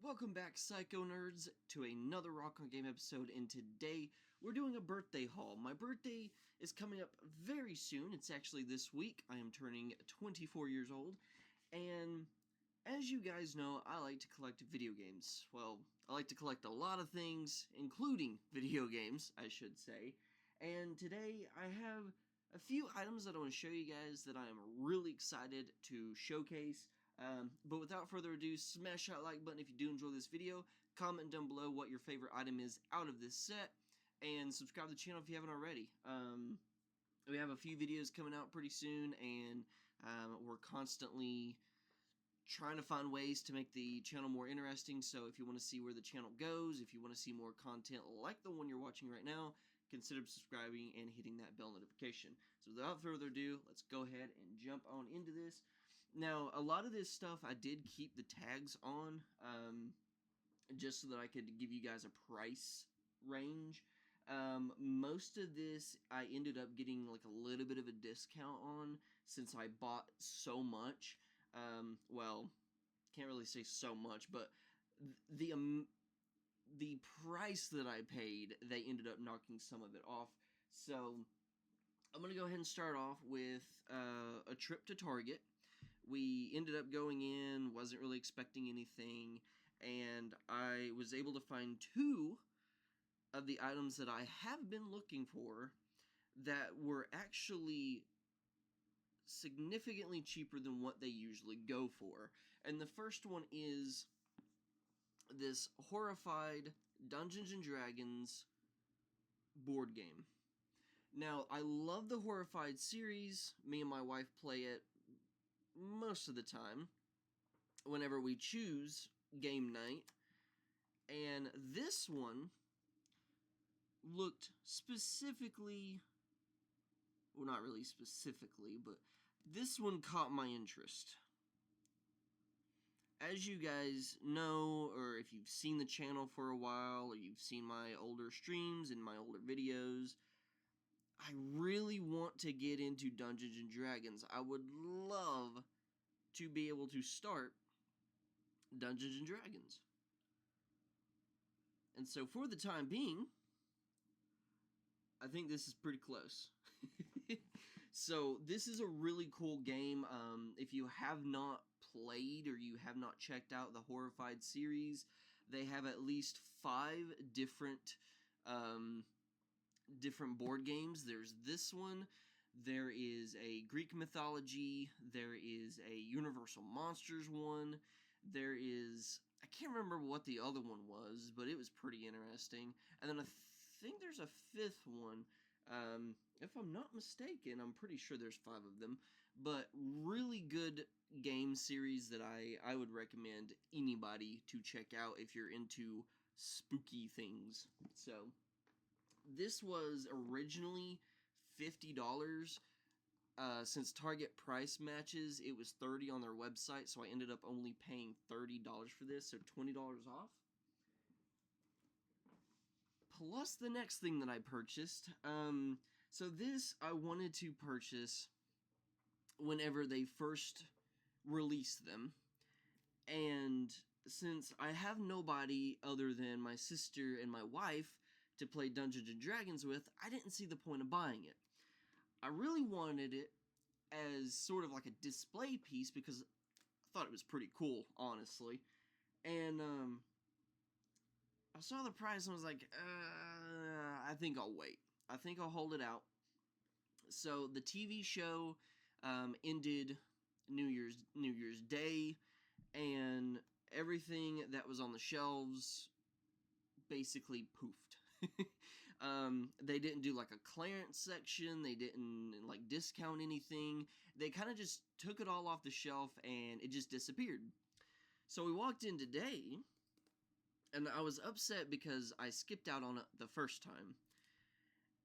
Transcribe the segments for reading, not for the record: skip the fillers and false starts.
Welcome back, Psycho Nerds, to another Rock On Game episode, and today we're doing a birthday haul. My birthday is coming up very soon. It's actually this week. I am turning 24 years old, and as you guys know, I like to collect video games. Well, I like to collect a lot of things, including video games, I should say, and today I have a few items that I want to show you guys that I am really excited to showcase. But without further ado, smash that like button if you do enjoy this video, comment down below what your favorite item is out of this set, and subscribe to the channel if you haven't already. We have a few videos coming out pretty soon, and we're constantly trying to find ways to make the channel more interesting, so if you want to see where the channel goes, if you want to see more content like the one you're watching right now, consider subscribing and hitting that bell notification. So without further ado, let's go ahead and jump on into this. Now, a lot of this stuff I did keep the tags on, just so that I could give you guys a price range. Most of this I ended up getting like a little bit of a discount on, since I bought so much. Well, can't really say so much, but the price that I paid, they ended up knocking some of it off. So I'm going to go ahead and start off with a trip to Target. We ended up going in, wasn't really expecting anything, and I was able to find two of the items that I have been looking for that were actually significantly cheaper than what they usually go for. And the first one is this Horrified Dungeons & Dragons board game. Now, I love the Horrified series. Me and my wife play it most of the time whenever we choose game night, and this one looked specifically, well, not really specifically, but this one caught my interest. As you guys know, or if you've seen the channel for a while, or you've seen my older streams and my older videos, I really want to get into Dungeons & Dragons. I would love to be able to start Dungeons & Dragons. And so for the time being, I think this is pretty close. So this is a really cool game. If you have not played or you have not checked out the Horrified series, they have at least 5 different board games. There's this one, there is a Greek mythology, there is a Universal Monsters one, there is, I can't remember what the other one was, but it was pretty interesting, and then I think there's a 5th one. If I'm not mistaken, I'm pretty sure there's 5 of them, but really good game series that I would recommend anybody to check out if you're into spooky things. So this was originally $50. Since Target price matches, it was $30 on their website, so I ended up only paying $30 for this, so $20 off. Plus the next thing that I purchased. So this I wanted to purchase whenever they first released them, and since I have nobody other than my sister and my wife to play Dungeons & Dragons with, I didn't see the point of buying it. I really wanted it as sort of like a display piece because I thought it was pretty cool, honestly. And I saw the price and I was like, I think I'll wait. I think I'll hold it out. So the TV show ended New Year's Day, and everything that was on the shelves basically poofed. They didn't do like a clearance section, they didn't like discount anything, they kind of just took it all off the shelf and it just disappeared. So we walked in today, and I was upset because I skipped out on it the first time.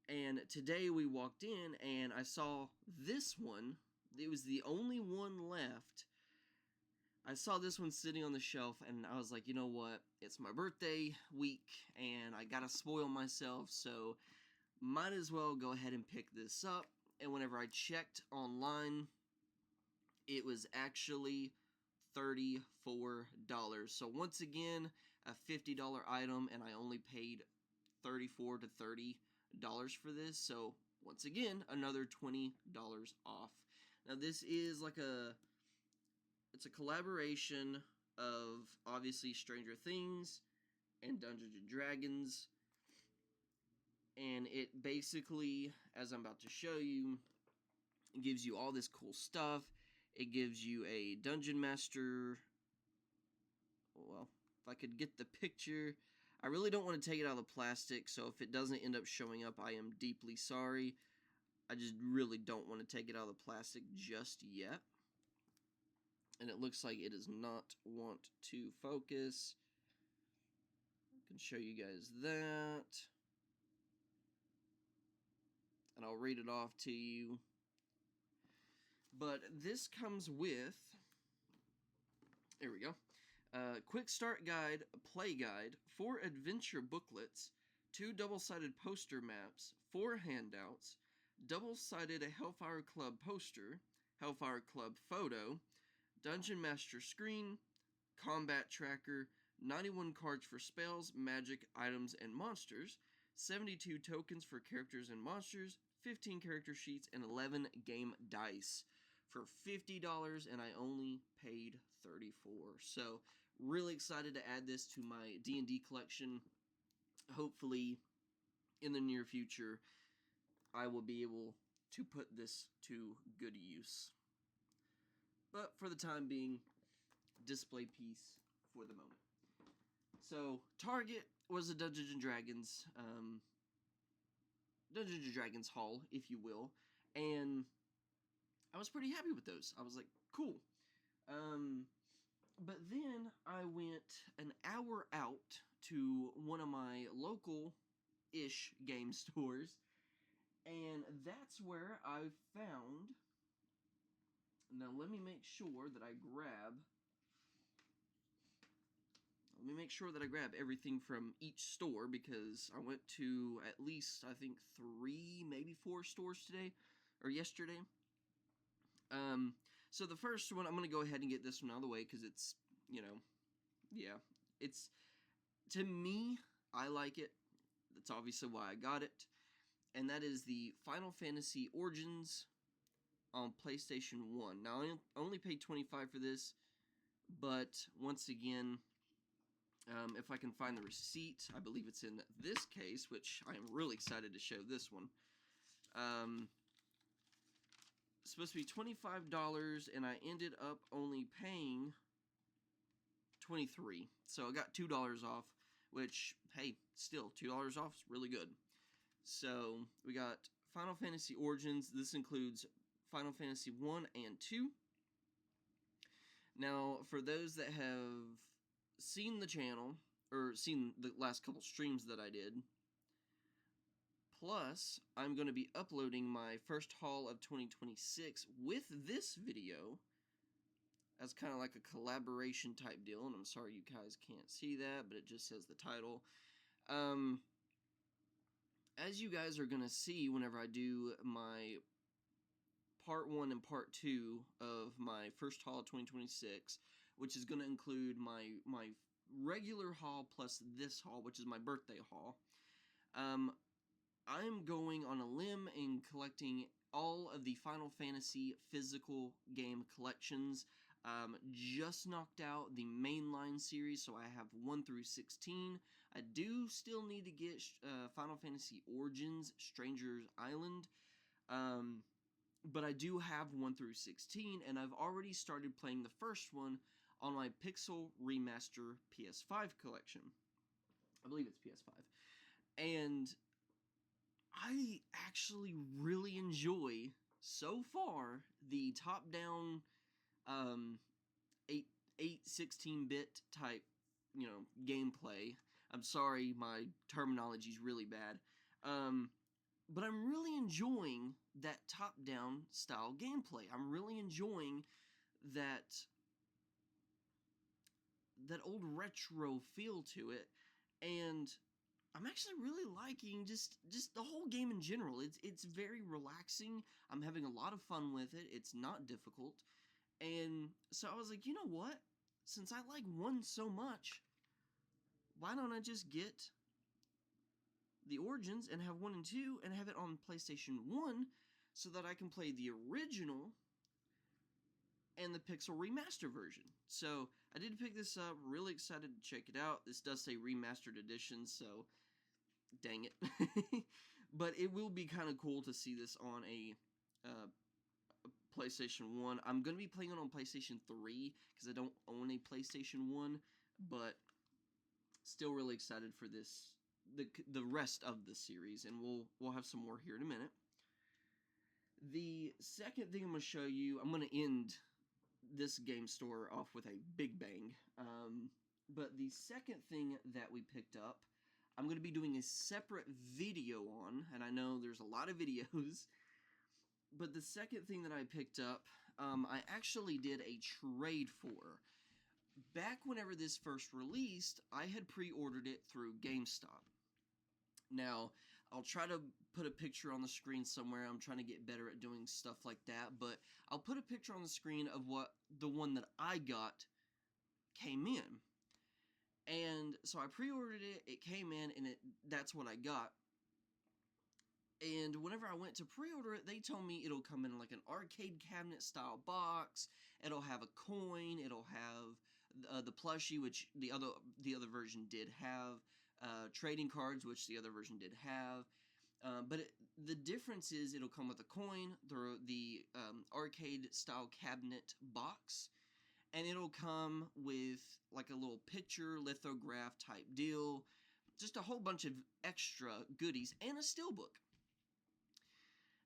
And today we walked in and I saw this one. It was the only one left. I saw this one sitting on the shelf, and I was like, you know what? It's my birthday week, and I gotta spoil myself, so might as well go ahead and pick this up. And whenever I checked online, it was actually So once again, a $50 item, and I only paid $34 to $30 for this. So once again, another $20 off. Now this is like it's a collaboration of obviously Stranger Things and Dungeons and Dragons. And it basically, as I'm about to show you, it gives you all this cool stuff. It gives you a Dungeon Master. Well, if I could get the picture. I really don't want to take it out of the plastic, so if it doesn't end up showing up, I am deeply sorry. I just really don't want to take it out of the plastic just yet. And it looks like it does not want to focus. I can show you guys that. And I'll read it off to you. But this comes with, there we go, quick start guide, play guide, 4 adventure booklets, 2 double-sided poster maps, 4 handouts, double-sided Hellfire Club poster, Hellfire Club photo, Dungeon Master screen, combat tracker, 91 cards for spells, magic, items, and monsters, 72 tokens for characters and monsters, 15 character sheets, and 11 game dice for $50, and I only paid $34. So really excited to add this to my D&D collection. Hopefully in the near future I will be able to put this to good use. But for the time being, display piece for the moment. So Target was a Dungeons and Dragons haul, if you will, and I was pretty happy with those. I was like, cool. But then I went an hour out to one of my local-ish game stores, and that's where I found... Now let me make sure that I grab... Let me make sure that I grab everything from each store, because I went to at least, I think, 3, maybe 4 stores today, or yesterday. So the first one, I'm going to go ahead and get this one out of the way, because it's, you know, yeah, it's, to me, I like it. That's obviously why I got it. And that is the Final Fantasy Origins on PlayStation 1. Now, I only paid $25 for this, but once again, if I can find the receipt, I believe it's in this case, which I am really excited to show this one. It's supposed to be $25, and I ended up only paying $23. So I got $2 off, which, hey, still, $2 off is really good. So we got Final Fantasy Origins. This includes Final Fantasy 1 and 2. Now, for those that have seen the channel, or seen the last couple streams that I did, plus I'm going to be uploading my first haul of 2026 with this video as kind of like a collaboration type deal, and I'm sorry you guys can't see that, but it just says the title. As you guys are going to see whenever I do my part 1 and part 2 of my first haul of 2026, which is going to include my regular haul plus this haul, which is my birthday haul. I'm going on a limb in collecting all of the Final Fantasy physical game collections. Just knocked out the mainline series, so I have 1 through 16. I do still need to get Final Fantasy Origins Stranger's Island, but I do have 1 through 16, and I've already started playing the first one on my Pixel Remaster PS5 collection. I believe it's PS5. And I actually really enjoy, so far, the top-down 16-bit type, you know, gameplay. I'm sorry, my terminology is really bad. But I'm really enjoying that top-down style gameplay. I'm really enjoying that old retro feel to it, and I'm actually really liking just the whole game in general. It's very relaxing. I'm having a lot of fun with it. It's not difficult, And so I was like, you know what? Since I like 1 so much, why don't I just get the Origins and have 1 and 2 and have it on PlayStation 1 so that I can play the original and the Pixel Remaster version. So I did pick this up, really excited to check it out. This does say Remastered Edition, so dang it. But it will be kind of cool to see this on a PlayStation 1. I'm going to be playing it on PlayStation 3 because I don't own a PlayStation 1, but still really excited for this, the rest of the series, and we'll have some more here in a minute. The second thing I'm going to show you, I'm going to end this game store off with a big bang. But the second thing that we picked up, I'm going to be doing a separate video on, and I know there's a lot of videos, but the second thing that I picked up, I actually did a trade for. Back whenever this first released, I had pre-ordered it through GameStop. Now, I'll try to put a picture on the screen somewhere. I'm trying to get better at doing stuff like that, but I'll put a picture on the screen of what the one that I got came in. And so I pre-ordered it, it came in, and that's what I got. And whenever I went to pre-order it, they told me it'll come in like an arcade cabinet style box. It'll have a coin. It'll have the plushie, which the other version did have. Trading cards, which the other version did have. But the difference is it'll come with a coin, the arcade style cabinet box, and it'll come with like a little picture lithograph type deal, just a whole bunch of extra goodies, and a steelbook.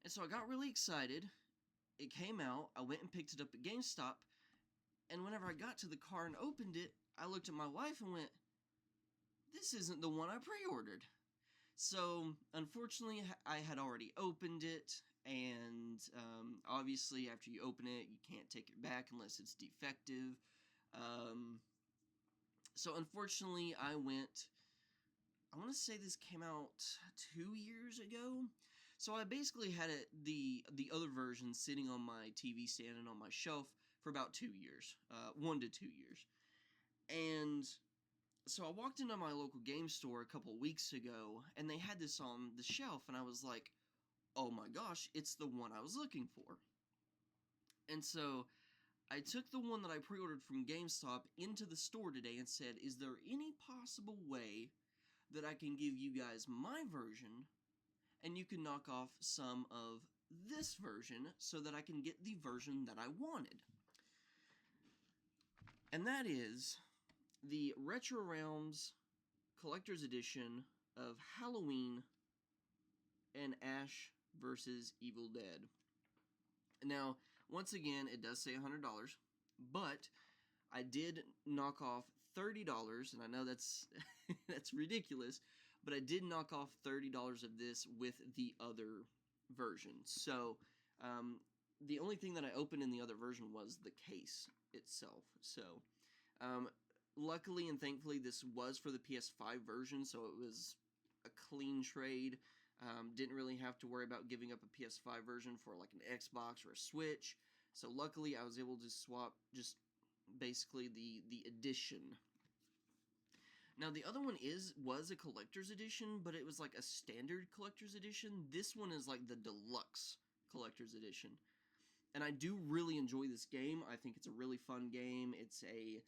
And so I got really excited. It came out. I went and picked it up at GameStop, and whenever I got to the car and opened it, I looked at my wife and went, "This isn't the one I pre-ordered." So, unfortunately, I had already opened it, and obviously, after you open it, you can't take it back unless it's defective. So, unfortunately, I want to say this came out 2 years ago. So, I basically had the other version sitting on my TV stand and on my shelf for about 2 years, 1 to 2 years. And so I walked into my local game store a couple weeks ago, and they had this on the shelf, and I was like, oh my gosh, it's the one I was looking for. And so I took the one that I pre-ordered from GameStop into the store today and said, is there any possible way that I can give you guys my version, and you can knock off some of this version so that I can get the version that I wanted? And that is the Retro Realms Collector's Edition of Halloween and Ash vs. Evil Dead. Now, once again, it does say $100, but I did knock off $30, and I know that's that's ridiculous, but I did knock off $30 of this with the other version. So, the only thing that I opened in the other version was the case itself. So, luckily and thankfully, this was for the PS5 version, so it was a clean trade. Didn't really have to worry about giving up a PS5 version for like an Xbox or a Switch. So luckily, I was able to swap just basically the edition. Now, the other one was a collector's edition, but it was like a standard collector's edition. This one is like the deluxe collector's edition. And I do really enjoy this game. I think it's a really fun game. It's a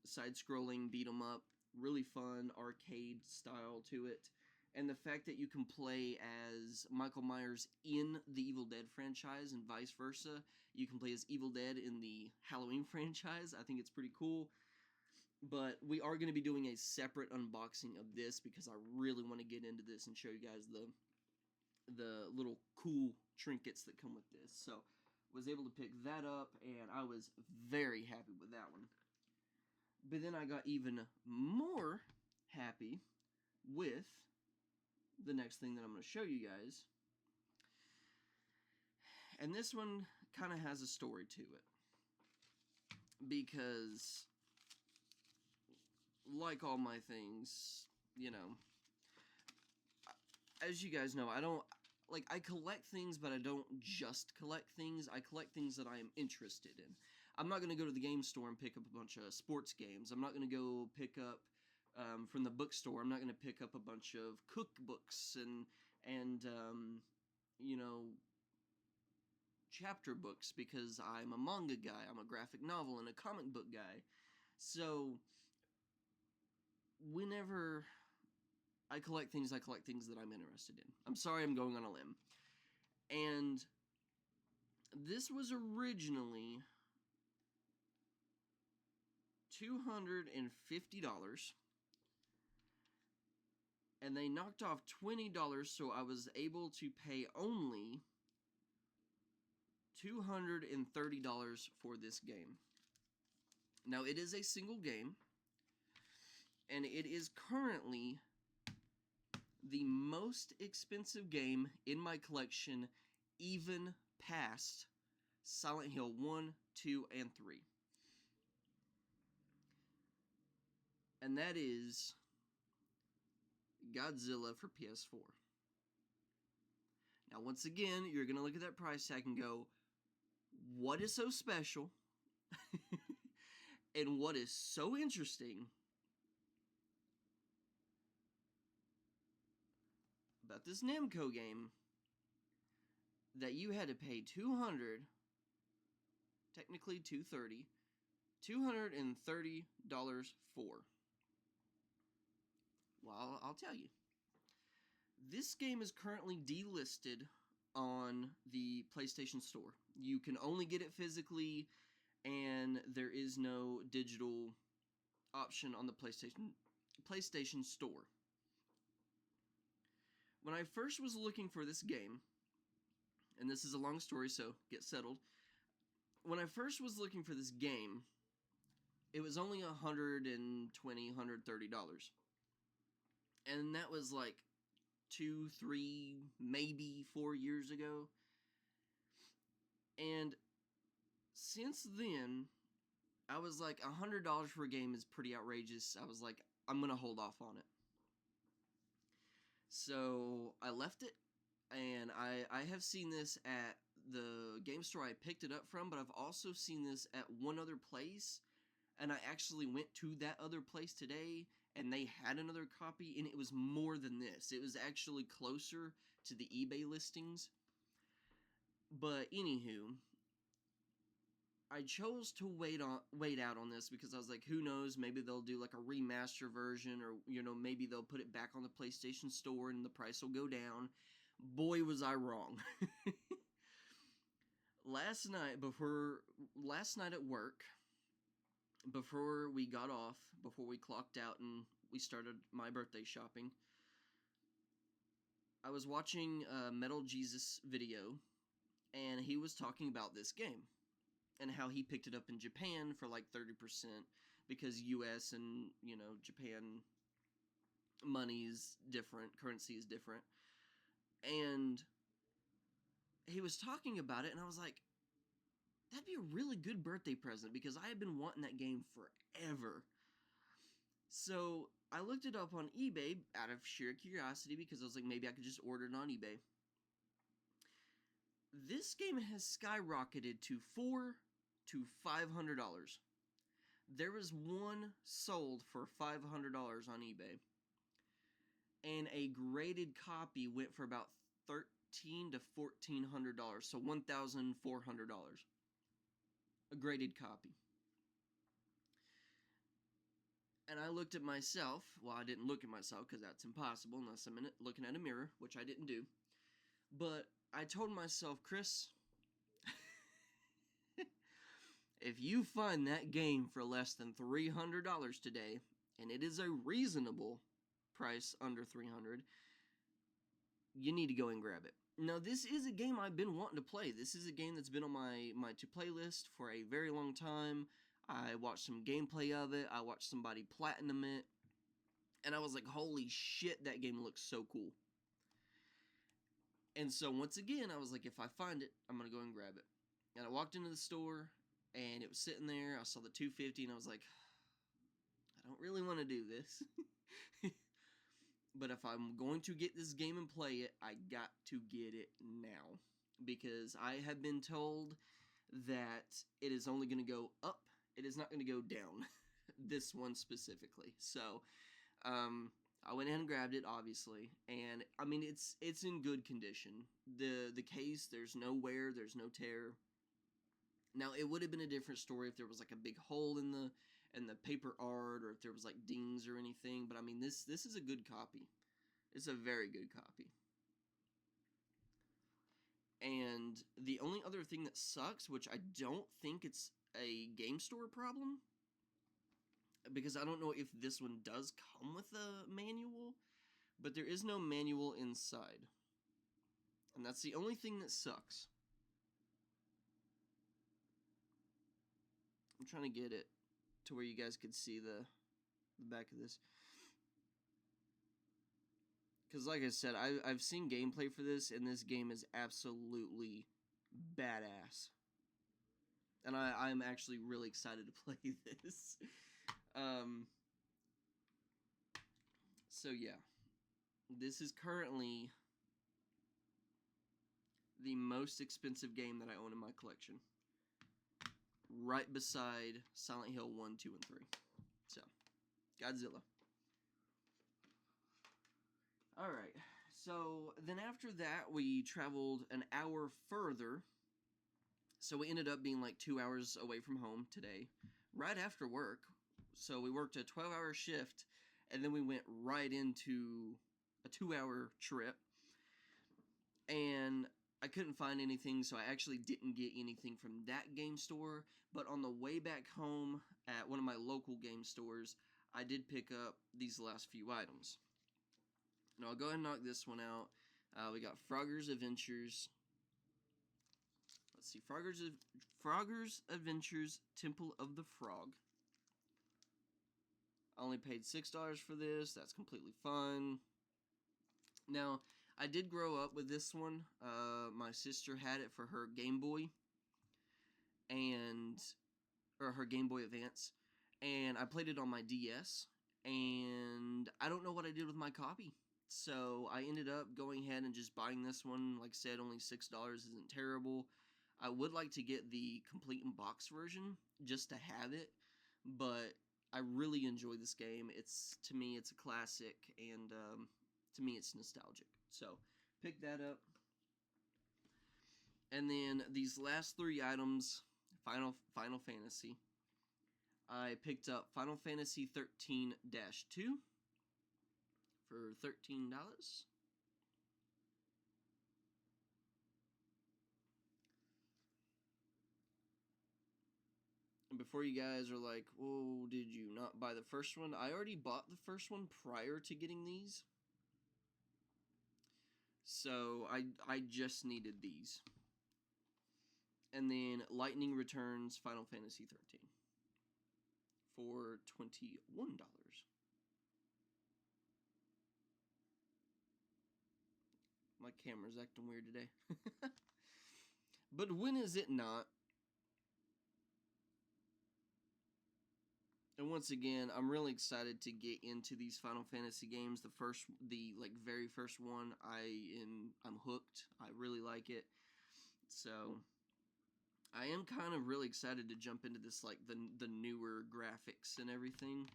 side-scrolling beat-em-up, really fun arcade style to it. And the fact that you can play as Michael Myers in the Evil Dead franchise and vice versa. You can play as Evil Dead in the Halloween franchise. I think it's pretty cool. But we are going to be doing a separate unboxing of this because I really want to get into this and show you guys the little cool trinkets that come with this. So, was able to pick that up, and I was very happy with that one. But then I got even more happy with the next thing that I'm going to show you guys. And this one kind of has a story to it. Because, like all my things, you know, as you guys know, I collect things, but I don't just collect things. I collect things that I am interested in. I'm not going to go to the game store and pick up a bunch of sports games. I'm not going to go pick up from the bookstore. I'm not going to pick up a bunch of cookbooks and you know, chapter books because I'm a manga guy. I'm a graphic novel and a comic book guy. So whenever I collect things that I'm interested in. I'm sorry I'm going on a limb. And this was originally $250, and they knocked off $20, so I was able to pay only $230 for this game. Now, it is a single game, and it is currently the most expensive game in my collection, even past Silent Hill 1, 2, and 3. And that is Godzilla for PS4. Now, once again, you're going to look at that price tag and go, what is so special? And what is so interesting about this Namco game that you had to pay $200, technically $230 for? Well, I'll tell you. This game is currently delisted on the PlayStation Store. You can only get it physically, and there is no digital option on the PlayStation Store. When I first was looking for this game, and this is a long story, so get settled. When I first was looking for this game, it was only $120, $130. And that was like 2, 3, maybe 4 years ago. And since then, I was like, $100 for a game is pretty outrageous. I was like, I'm going to hold off on it. So I left it, and I have seen this at the game store I picked it up from, but I've also seen this at one other place, and I actually went to that other place today, and they had another copy, and it was more than this. It was actually closer to the eBay listings. But anywho, I chose to wait out on this because I was like, who knows, maybe they'll do like a remaster version, or maybe they'll put it back on the PlayStation Store and the price will go down. Boy, was I wrong. Last night at work, before we got off, before we clocked out and we started my birthday shopping, I was watching a Metal Jesus video, and he was talking about this game and how he picked it up in Japan for like 30% because US and, Japan money is different, currency is different. And he was talking about it, and I was like, that'd be a really good birthday present because I have been wanting that game forever. So I looked it up on eBay out of sheer curiosity because I was like, maybe I could just order it on eBay. This game has skyrocketed to $400 to $500. There was one sold for $500 on eBay, and a graded copy went for about $1,300 to $1,400, so $1,400. A graded copy. And I looked at myself. Well, I didn't look at myself because that's impossible unless I'm looking at a mirror, which I didn't do. But I told myself, Chris, if you find that game for less than $300 today, and it is a reasonable price under $300, you need to go and grab it. Now, this is a game I've been wanting to play. This is a game that's been on my to-play list for a very long time. I watched some gameplay of it. I watched somebody platinum it. And I was like, holy shit, that game looks so cool. And so, once again, I was like, if I find it, I'm going to go and grab it. And I walked into the store, and it was sitting there. I saw the $250, and I was like, I don't really want to do this. But if I'm going to get this game and play it, I got to get it now. Because I have been told that it is only going to go up. It is not going to go down. This one specifically. So, I went ahead and grabbed it, obviously, and I mean it's in good condition. The case, there's no wear, there's no tear. Now it would have been a different story if there was like a big hole in the paper art, or if there was like dings or anything. But I mean this is a good copy. It's a very good copy. And the only other thing that sucks, which I don't think it's a game store problem, because I don't know if this one does come with a manual, but there is no manual inside. And that's the only thing that sucks. I'm trying to get it to where you guys could see the back of this. Because like I said, I've seen gameplay for this, and this game is absolutely badass. And I'm actually really excited to play this. So yeah, this is currently the most expensive game that I own in my collection, right beside Silent Hill 1, 2, and 3. So, Godzilla. Alright, so then after that, we traveled an hour further. So we ended up being like 2 hours away from home today, right after work. So we worked a 12-hour shift, and then we went right into a 2-hour trip. And I couldn't find anything, so I actually didn't get anything from that game store. But on the way back home at one of my local game stores, I did pick up these last few items. Now I'll go ahead and knock this one out. We got Frogger's Adventures. Let's see, Frogger's Adventures Temple of the Frog. I only paid $6 for this. That's completely fine. Now, I did grow up with this one. My sister had it for her Game Boy, or her Game Boy Advance, and I played it on my DS, and I don't know what I did with my copy. So I ended up going ahead and just buying this one. Like I said, only $6 isn't terrible. I would like to get the complete in box version just to have it, but I really enjoy this game. To me, it's a classic, and to me, it's nostalgic. So, pick that up. And then these last three items, Final Fantasy. I picked up Final Fantasy 13-2 for $13. And before you guys are like, "Whoa, did you not buy the first one?" I already bought the first one prior to getting these. So I just needed these. And then Lightning Returns Final Fantasy 13 for $21. My camera's acting weird today. But when is it not? And once again, I'm really excited to get into these Final Fantasy games. The very first one, I'm hooked. I really like it. So I am kind of really excited to jump into this, like the newer graphics and everything.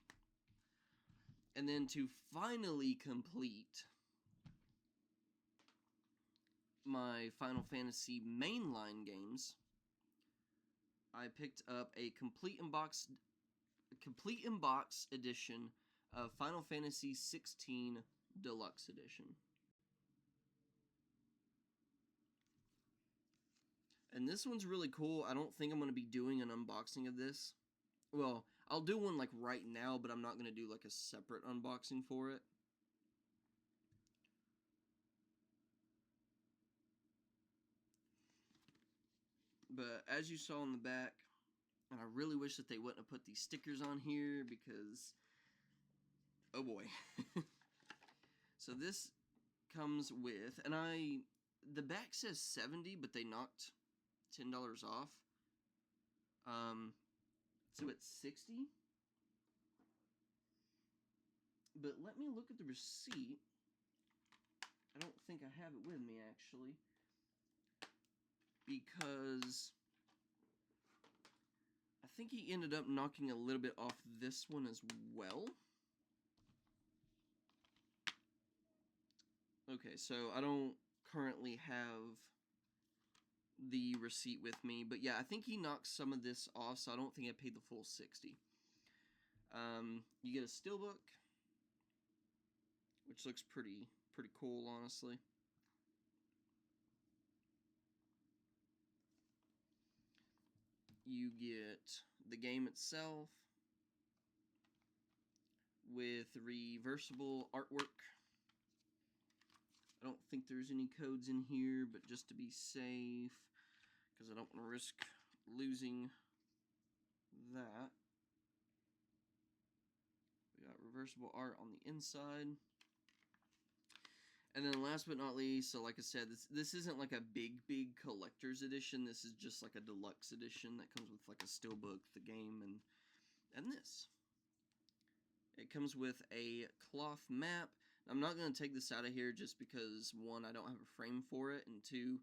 And then to finally complete my Final Fantasy mainline games, I picked up a complete in box edition of Final Fantasy 16 Deluxe Edition. And this one's really cool. I don't think I'm going to be doing an unboxing of this. Well, I'll do one like right now, but I'm not going to do like a separate unboxing for it. But as you saw in the back, and I really wish that they wouldn't have put these stickers on here because, oh boy. So this comes with, and the back says 70, but they knocked $10 off. So it's 60. But let me look at the receipt. I don't think I have it with me, actually, because think he ended up knocking a little bit off this one as well. Okay, so I don't currently have the receipt with me, but yeah, I think he knocked some of this off, so I don't think I paid the full 60. You get a steelbook, which looks pretty cool, honestly. You get the game itself with reversible artwork. I don't think there's any codes in here, but just to be safe, because I don't want to risk losing that. We got reversible art on the inside. And then last but not least, so like I said, this isn't like a big collector's edition. This is just like a deluxe edition that comes with like a steelbook, the game, and this. It comes with a cloth map. I'm not going to take this out of here just because, one, I don't have a frame for it, and two,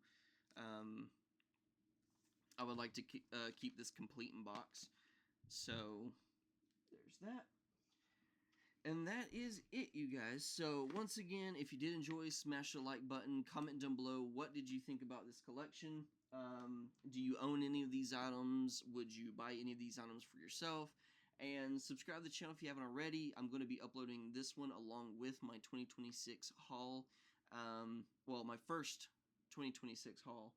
I would like to keep this complete in box. So, there's that. And that is it, you guys. So, once again, if you did enjoy, smash the like button. Comment down below, what did you think about this collection? Do you own any of these items? Would you buy any of these items for yourself? And subscribe to the channel if you haven't already. I'm going to be uploading this one along with my 2026 haul. Well, my first 2026 haul.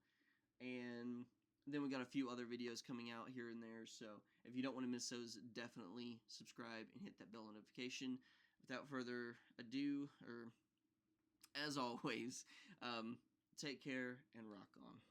And then we got a few other videos coming out here and there. So if you don't want to miss those, definitely subscribe and hit that bell notification. Without further ado, or as always, take care and rock on.